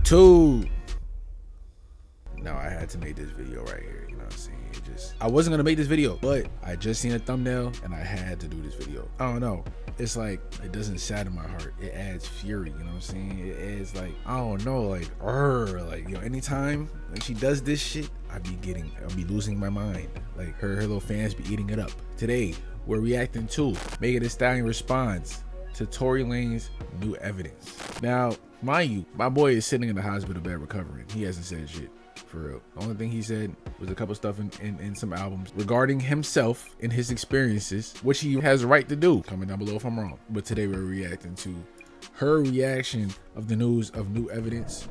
YouTube. Now I had to make this video right here. You know what I'm saying? I wasn't gonna make this video, but I just seen a thumbnail and I had to do this video. I don't know. It's like, it doesn't sadden my heart. It adds fury, you know what I'm saying? It adds like, I don't know, like, yo, anytime when she does this shit, I'll be losing my mind. Like her little fans be eating it up. Today, we're reacting to Megan Thee Stallion responds to Tory Lanez new evidence. Now, mind you, my boy is sitting in the hospital bed recovering. He hasn't said shit. For real. The only thing he said was a couple stuff in some albums regarding himself and his experiences, which he has a right to do. Comment down below if I'm wrong. But today we're reacting to her reaction of the news of new evidence.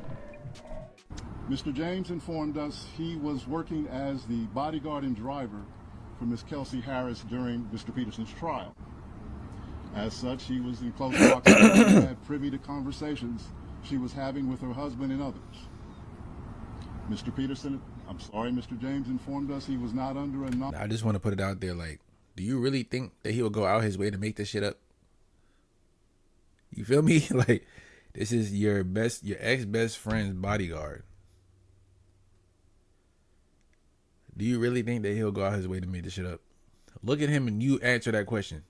Mr. James informed us he was working as the bodyguard and driver for Miss Kelsey Harris during Mr. Peterson's trial. As such, he was in close proximity and had privy to conversations she was having with her husband and others. Mr. James informed us he was not under a I just want to put it out there, like, do you really think that he will go out his way to make this shit up? You feel me? Like, this is your ex-best friend's bodyguard. Do you really think that he'll go out his way to make this shit up? Look at him and you answer that question.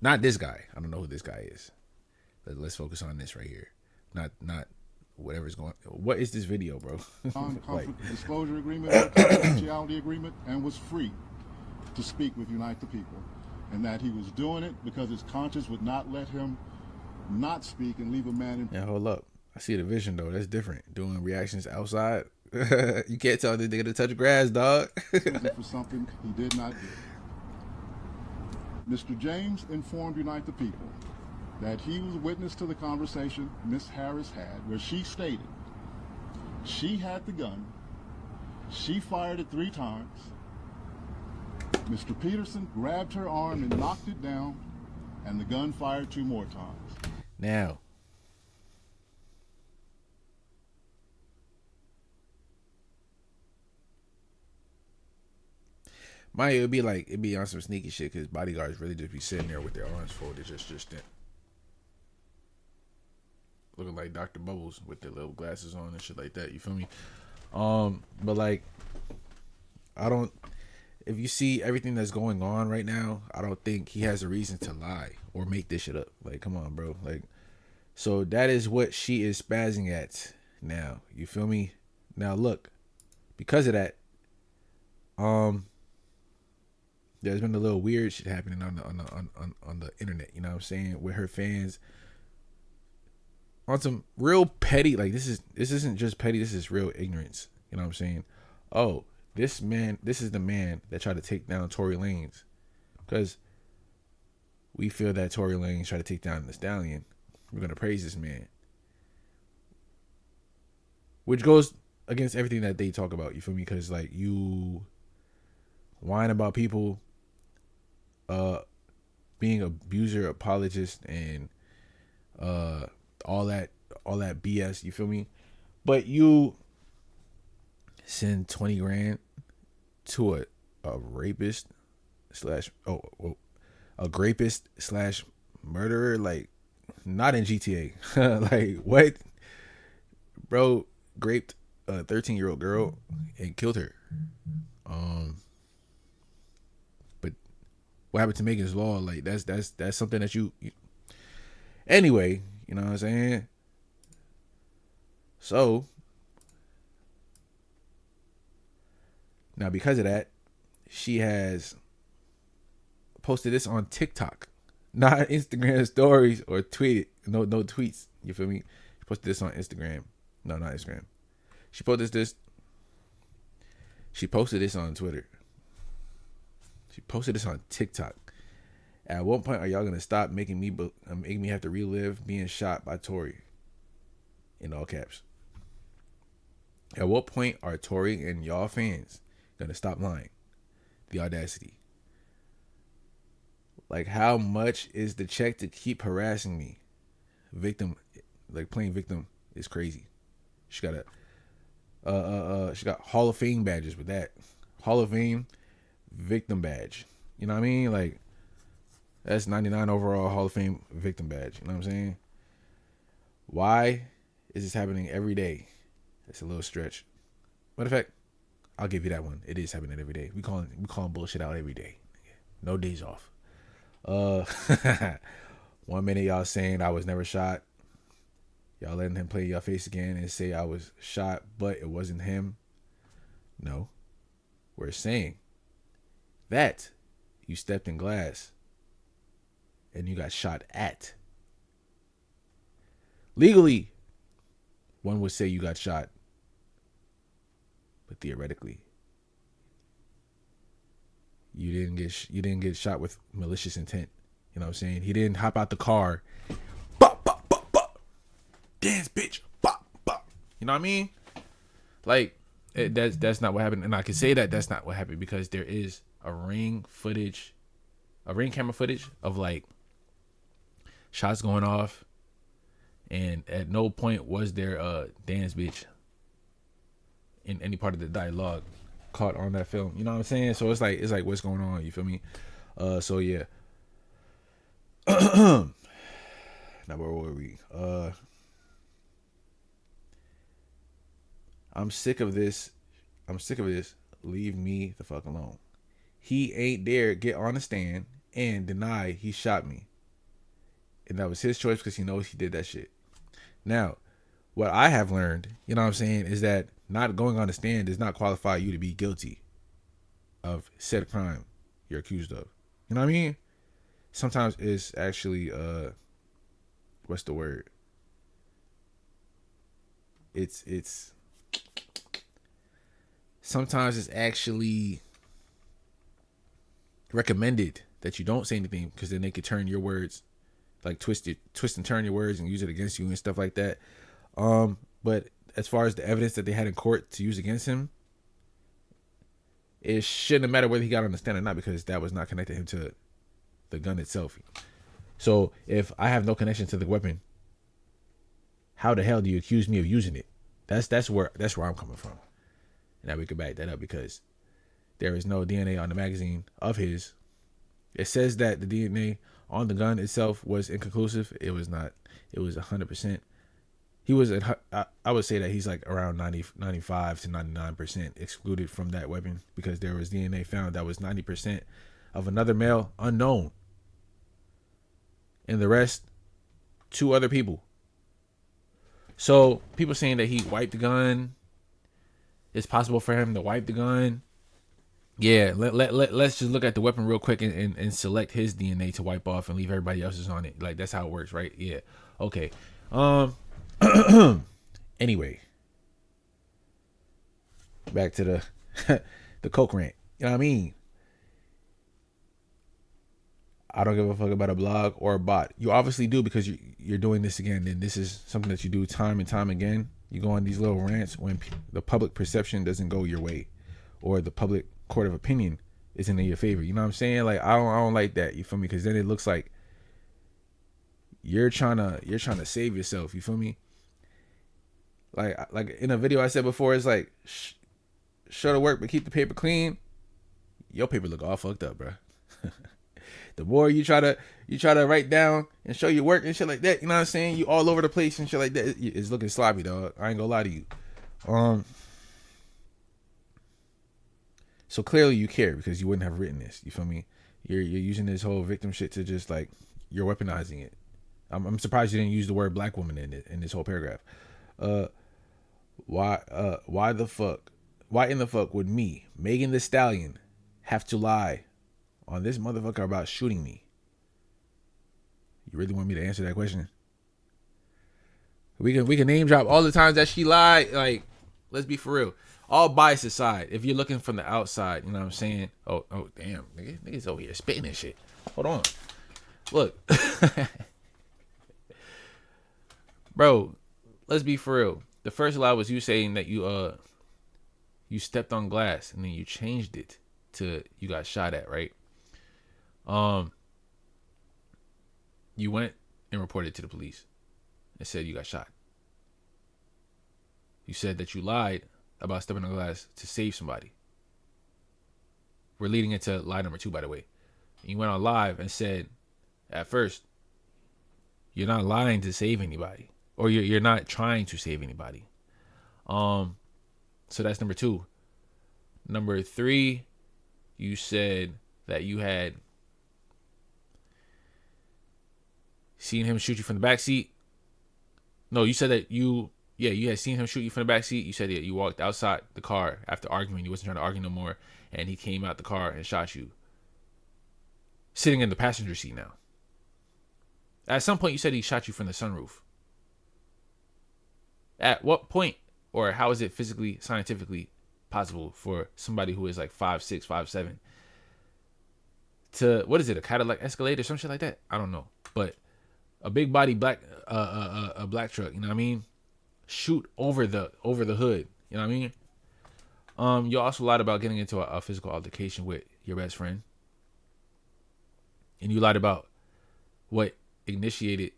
Not this guy. I don't know who this guy is. Let's focus on this right here. Not whatever's going. What is this video, bro? Disclosure agreement, or confidentiality agreement, and was free to speak with Unite the People, and that he was doing it because his conscience would not let him not speak and leave a man in. Yeah, hold up. I see the vision though. That's different. Doing reactions outside. You can't tell this nigga to touch grass, dog. For something he did not do. Mr. James informed Unite the People that he was a witness to the conversation Miss Harris had, where she stated she had the gun, she fired it 3 times, Mr. Peterson grabbed her arm and knocked it down, and the gun fired 2 more times. Now, it'd be on some sneaky shit because bodyguards really just be sitting there with their arms folded, just looking like Dr. Bubbles with their little glasses on and shit like that. You feel me? But like, if you see everything that's going on right now, I don't think he has a reason to lie or make this shit up. Like, come on, bro. Like, so that is what she is spazzing at now. You feel me? Now look, because of that, there's been a little weird shit happening on the internet. You know what I'm saying? With her fans on some real petty, like this isn't just petty, this is real ignorance. You know what I'm saying? Oh, this is the man that tried to take down Tory Lanez, because we feel that Tory Lanez tried to take down the Stallion. We're gonna praise this man, which goes against everything that they talk about. You feel me? Because like, you whine about people being abuser, apologist, and all that BS, you feel me? But you send 20 grand to a rapist slash a rapist slash murderer, like, not in GTA. Like, what? Bro raped a 13-year-old girl and killed her. But what happened to Megan's Law? Like, that's something that you anyway, you know what I'm saying? So now, because of that, she has posted this on TikTok, not Instagram stories or tweeted. No tweets. You feel me? She posted this on Instagram. No, not Instagram. She posted this on Twitter. She posted this on TikTok. At what point are y'all gonna stop making me have to relive being shot by Tory? In all caps. At what point are Tory and y'all fans gonna stop lying? The audacity. Like, how much is the check to keep harassing me? Victim, like, playing victim is crazy. She got she got Hall of Fame badges with that. Hall of Fame victim badge. You know what I mean? Like, that's 99 overall Hall of Fame victim badge. You know what I'm saying? Why Is this happening every day? That's a little stretch. Matter of fact, I'll give you that one. It is happening every day. We calling bullshit out every day. No days off. 1 minute y'all saying I was never shot. Y'all letting him play in your face again and say I was shot, but it wasn't him. No. We're saying that you stepped in glass and you got shot at. Legally, one would say you got shot. But theoretically, you didn't get shot with malicious intent. You know what I'm saying? He didn't hop out the car. Bop, bop, bop, bop. Dance, bitch. Bop, bop. You know what I mean? Like, that's not what happened. And I can say that that's not what happened because there is a ring camera footage of like shots going off. And at no point was there a dance bitch in any part of the dialogue caught on that film. You know what I'm saying? So it's like what's going on? You feel me? So yeah. Now where were we? I'm sick of this. Leave me the fuck alone. He ain't dare get on the stand and deny he shot me. And that was his choice because he knows he did that shit. Now, what I have learned, you know what I'm saying, is that not going on the stand does not qualify you to be guilty of said crime you're accused of. You know what I mean? Sometimes it's actually, what's the word? Sometimes it's actually recommended that you don't say anything because then they could turn your words, like twist and turn your words and use it against you and stuff like that. But as far as the evidence that they had in court to use against him, it shouldn't matter whether he got on the stand or not because that was not connected him to the gun itself. So if I have no connection to the weapon, how the hell do you accuse me of using it? That's where I'm coming from. Now we can back that up because there is no DNA on the magazine of his. It says that the DNA on the gun itself was inconclusive. It was not. It was 100%. He was I would say that he's like around 95 to 99% excluded from that weapon because there was DNA found that was 90% of another male unknown. And the rest, 2 other people. So people saying that he wiped the gun. It's possible for him to wipe the gun. Yeah, let's just look at the weapon real quick and select his DNA to wipe off and leave everybody else's on it. Like that's how it works, right? Yeah. Okay. Anyway, back to the the coke rant. You know what I mean? I don't give a fuck about a blog or a bot. You obviously do because you're doing this again, and this is something that you do time and time again. You go on these little rants when the public perception doesn't go your way, or the public court of opinion isn't in your favor. You know what I'm saying? Like I don't like that. You feel me? Because then it looks like you're trying to save yourself. You feel me? Like in a video I said before, it's like show the work but keep the paper clean. Your paper look all fucked up, bro. The more you try to write down and show your work and shit like that, you know what I'm saying? You all over the place and shit like that. It's looking sloppy, dog. I ain't gonna lie to you. So clearly you care because you wouldn't have written this. You feel me? You're using this whole victim shit to just like you're weaponizing it. I'm surprised you didn't use the word black woman in this whole paragraph. Why in the fuck would me, Megan the Stallion, have to lie on this motherfucker about shooting me? You really want me to answer that question? We can name drop all the times that she lied. Like, let's be for real. All bias aside, if you're looking from the outside, you know what I'm saying? Oh damn, niggas over here spitting and shit. Hold on. Look. Bro, let's be for real. The first lie was you saying that you stepped on glass and then you changed it to you got shot at, right? You went and reported to the police and said you got shot. You said that you lied about stepping on glass to save somebody. We're leading into lie number 2, by the way. You went on live and said, at first, you're not lying to save anybody. or you're not trying to save anybody. So that's number 2. Number 3, you said that you had seen him shoot you from the back seat. No, you said that you had seen him shoot you from the back seat. You said that you walked outside the car after arguing. You wasn't trying to argue no more, and he came out the car and shot you. Sitting in the passenger seat now. At some point, you said he shot you from the sunroof. At what point, or how is it physically, scientifically possible for somebody who is like 5'6", 5'7", to, what is it, a Cadillac Escalade or some shit like that? I don't know, but a big body black truck, you know what I mean? Shoot over the hood, you know what I mean? You also lied about getting into a physical altercation with your best friend, and you lied about what initiated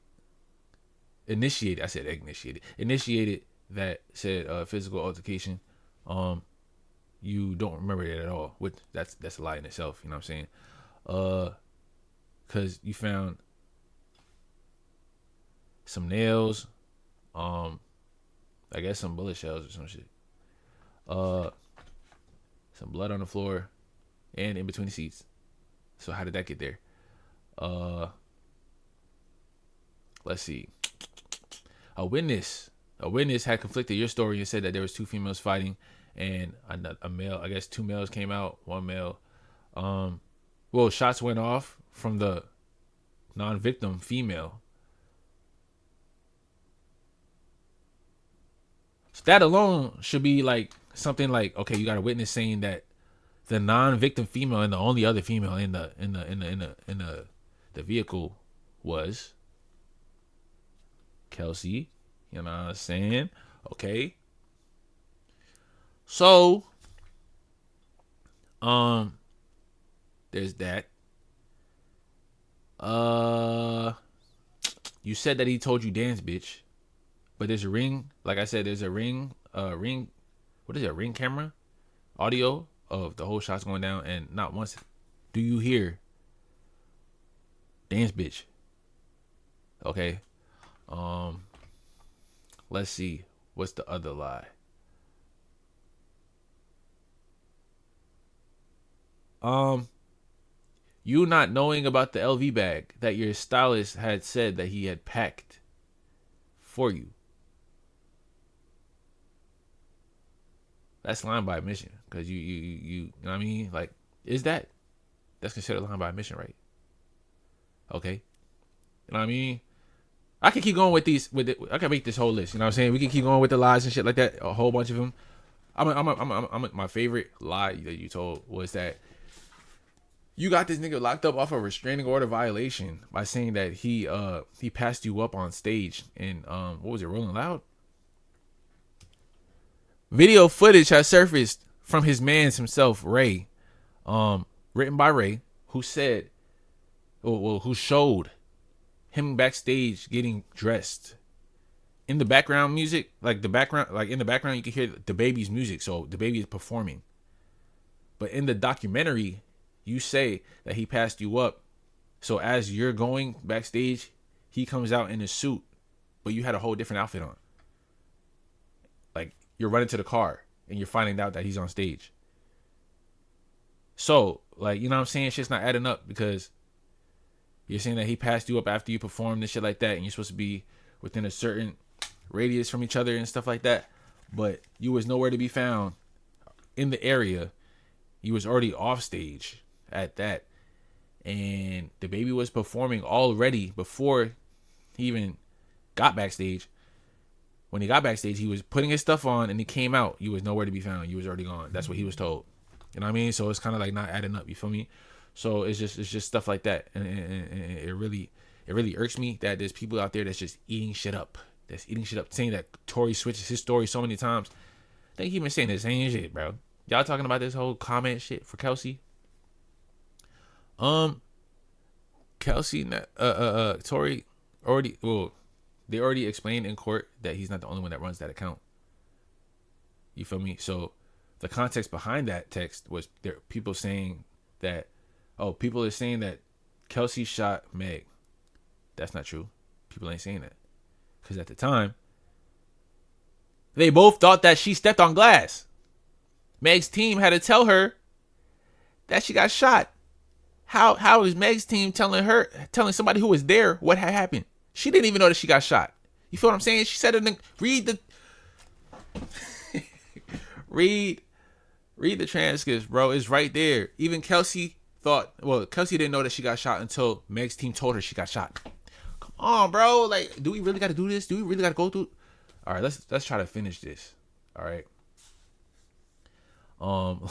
that said physical altercation. You don't remember it at all, which that's a lie in itself, you know what I'm saying? Because you found some nails, I guess some bullet shells or some shit, some blood on the floor and in between the seats. So how did that get there? Let's see. A witness had conflicted your story and said that there was 2 females fighting and a male. I guess 2 males came out, 1 male. Well, shots went off from the non-victim female. So that alone should be like something like, okay, you got a witness saying that the non-victim female and the only other female in the vehicle was Kelsey. You know what I'm saying? Okay. So, there's that. You said that he told you dance, bitch. But there's a ring. Like I said, there's a ring. What is it? A ring camera, audio of the whole shots going down, and not once do you hear dance, bitch. Okay. Let's see. What's the other lie? You not knowing about the LV bag that your stylist had said that he had packed for you. That's lying by admission, because you know what I mean? Like, that's considered lying by admission, right? Okay. You know what I mean? I can keep going with these. I can make this whole list. You know what I'm saying? We can keep going with the lies and shit like that. A whole bunch of them. My favorite lie that you told was that you got this nigga locked up off a restraining order violation by saying that he passed you up on stage and what was it, Rolling Loud? Video footage has surfaced from his man's himself, Ray, written by Ray, who said, who showed him backstage getting dressed. In the background music, in the background you can hear the baby's music, so the baby is performing. But in the documentary, you say that he passed you up, so as you're going backstage, he comes out in a suit, but you had a whole different outfit on. Like, you're running to the car and you're finding out that he's on stage. So, like, you know what I'm saying? Shit's not adding up, because you're saying that he passed you up after you performed and shit like that, and you're supposed to be within a certain radius from each other and stuff like that, but you was nowhere to be found in the area. You was already off stage at that, and the baby was performing already before he even got backstage. When he got backstage, he was putting his stuff on, and he came out. You was nowhere to be found. You was already gone. That's what he was told. You know what I mean? So it's kind of like not adding up. You feel me? So it's just stuff like that, and it really irks me that there's people out there that's just eating shit up. Saying that Tory switches his story so many times. I think he been saying the same shit, bro. Y'all talking about this whole comment shit for Kelsey? Kelsey, Tory already. Well, they already explained in court that he's not the only one that runs that account. You feel me? So the context behind that text was there people saying that, people are saying that Kelsey shot Meg. That's not true. People ain't saying that. Because at the time, they both thought that she stepped on glass. Meg's team had to tell her that she got shot. How is Meg's team telling somebody who was there what had happened? She didn't even know that she got shot. You feel what I'm saying? She said it. Read the transcripts, bro. It's right there. Even Kelsey didn't know that she got shot until Meg's team told her she got shot. Come on, bro. Like, do we really got to do this? Do we really got to go through? All right, let's try to finish this. All right.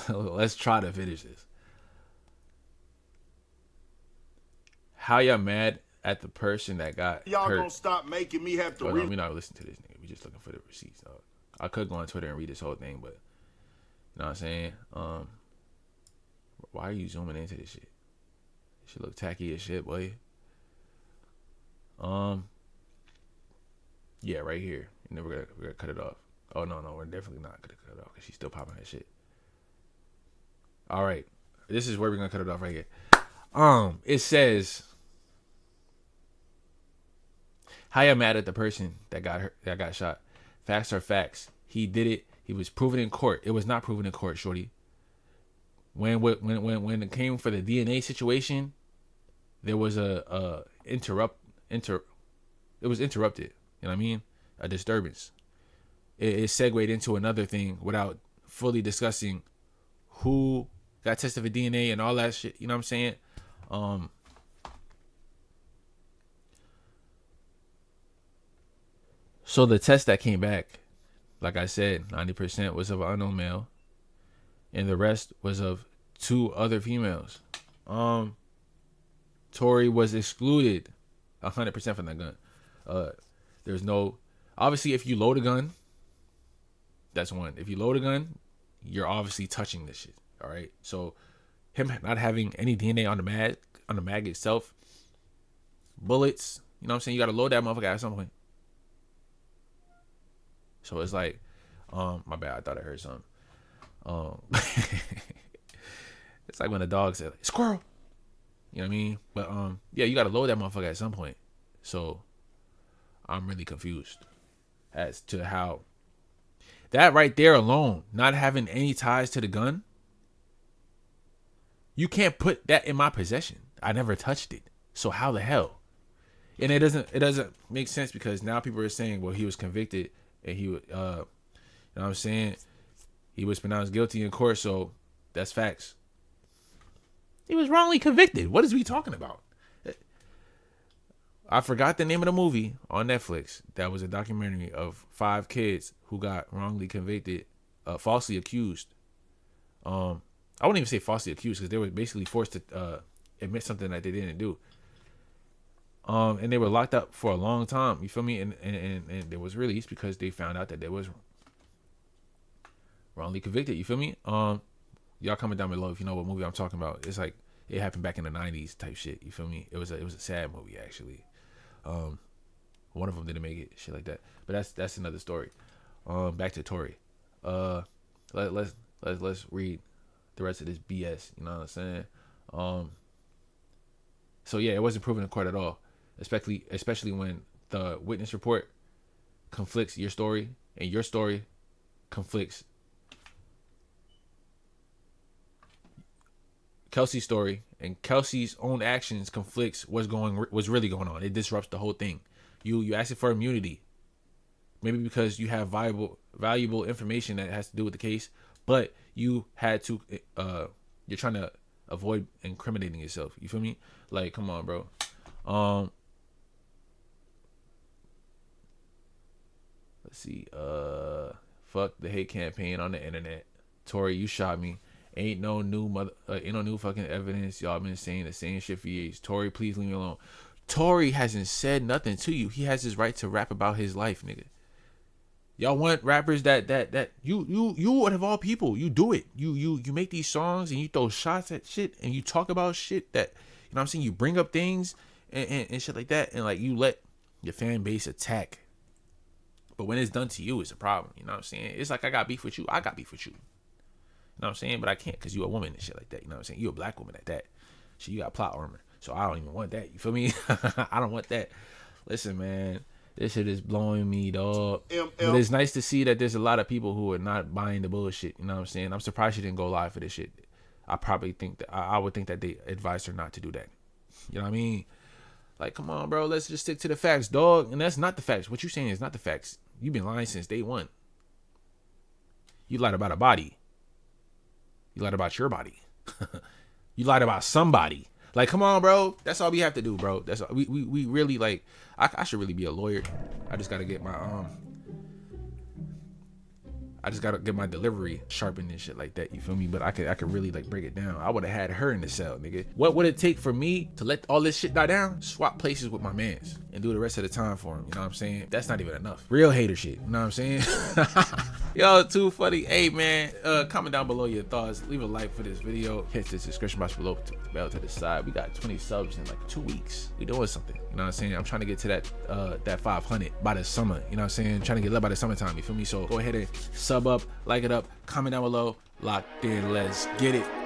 Let's try to finish this. How y'all mad at the person that got y'all hurt? Gonna stop making me have to read? We're not listening to this nigga. We just looking for the receipts. Dog. I could go on Twitter and read this whole thing, but you know what I'm saying? Why are you zooming into this shit? This shit look tacky as shit, boy. Yeah, right here. And then we're gonna cut it off. Oh no, we're definitely not gonna cut it off because she's still popping that shit. All right, this is where we're gonna cut it off right here. It says, "How you mad at the person that got hurt, that got shot? Facts are facts. He did it. He was proven in court. It was not proven in court, shorty. When it came for the DNA situation, there was it was interrupted. You know what I mean? A disturbance. It segued into another thing without fully discussing who got tested for DNA and all that shit. You know what I'm saying? So the test that came back, like I said, 90% was of an unknown male, and the rest was of 2 other females. Tori was excluded 100% from that gun. There's no, obviously, if you load a gun, that's one. If you load a gun, you're obviously touching this shit. All right. So him not having any DNA on the mag itself, bullets, you know what I'm saying? You got to load that motherfucker at some point. So it's like, my bad. I thought I heard something. It's like when a dog said, squirrel. You know what I mean? But yeah, you got to load that motherfucker at some point. So I'm really confused as to how that right there alone, not having any ties to the gun, you can't put that in my possession. I never touched it. So how the hell? And it doesn't make sense because now people are saying, well, he was convicted and he would, you know what I'm saying? He was pronounced guilty in court, so that's facts. He was wrongly convicted. What is we talking about? I forgot the name of the movie on Netflix. That was a documentary of 5 kids who got wrongly convicted, falsely accused. I wouldn't even say falsely accused because they were basically forced to admit something that they didn't do. And they were locked up for a long time. You feel me? And they was released because they found out that they was wrongly convicted. You feel me? Y'all comment down below if you know what movie I'm talking about. It's like it happened back in the 90s type shit. You feel me? It was a sad movie actually. One of them didn't make it, shit like that. But that's another story. Back to Tori. Let's read the rest of this BS. You know what I'm saying? So yeah, it wasn't proven in court at all. Especially when the witness report conflicts your story and your story conflicts Kelsey's story, and Kelsey's own actions conflicts what's really going on. It disrupts the whole thing. You asking for immunity, maybe because you have valuable information that has to do with the case, but you had to you're trying to avoid incriminating yourself. You feel me? Like, come on, bro. Let's see. Fuck the hate campaign on the internet. Tori, you shot me. Ain't no new fucking evidence. Y'all been saying the same shit for years. Tori, please leave me alone. Tori hasn't said nothing to you. He has his right to rap about his life, nigga. Y'all want rappers that you would of all people, you do it. You make these songs and you throw shots at shit and you talk about shit that, you know what I'm saying, you bring up things and shit like that, and like you let your fan base attack. But when it's done to you, it's a problem. You know what I'm saying? It's like I got beef with you. I got beef with you. You know what I'm saying? But I can't because you a woman and shit like that. You know what I'm saying? You a black woman at that. So you got plot armor. So I don't even want that. You feel me? I don't want that. Listen, man. This shit is blowing me, dog. But it's nice to see that there's a lot of people who are not buying the bullshit. You know what I'm saying? I'm surprised she didn't go live for this shit. I probably think that I would think that they advised her not to do that. You know what I mean? Like, come on, bro. Let's just stick to the facts, dog. And that's not the facts. What you saying is not the facts. You've been lying since day one. You lied about a body. You lied about your body. You lied about somebody. Like, come on, bro. That's all we have to do, bro. That's all. We really, like, I should really be a lawyer. I just gotta get my delivery sharpened and shit like that. You feel me? But I could really like break it down. I would have had her in the cell, nigga. What would it take for me to let all this shit die down? Swap places with my mans and do the rest of the time for him. You know what I'm saying? That's not even enough. Real hater shit. You know what I'm saying? Yo, too funny. Hey man, comment down below your thoughts. Leave a like for this video. Hit the subscription box below, the bell to the side. We got 20 subs in like 2 weeks. We doing something. You know what I'm saying? I'm trying to get to that 500 by the summer. You know what I'm saying? Trying to get love by the summertime. You feel me? So go ahead and sub up, like it up, comment down below. Locked in. Let's get it.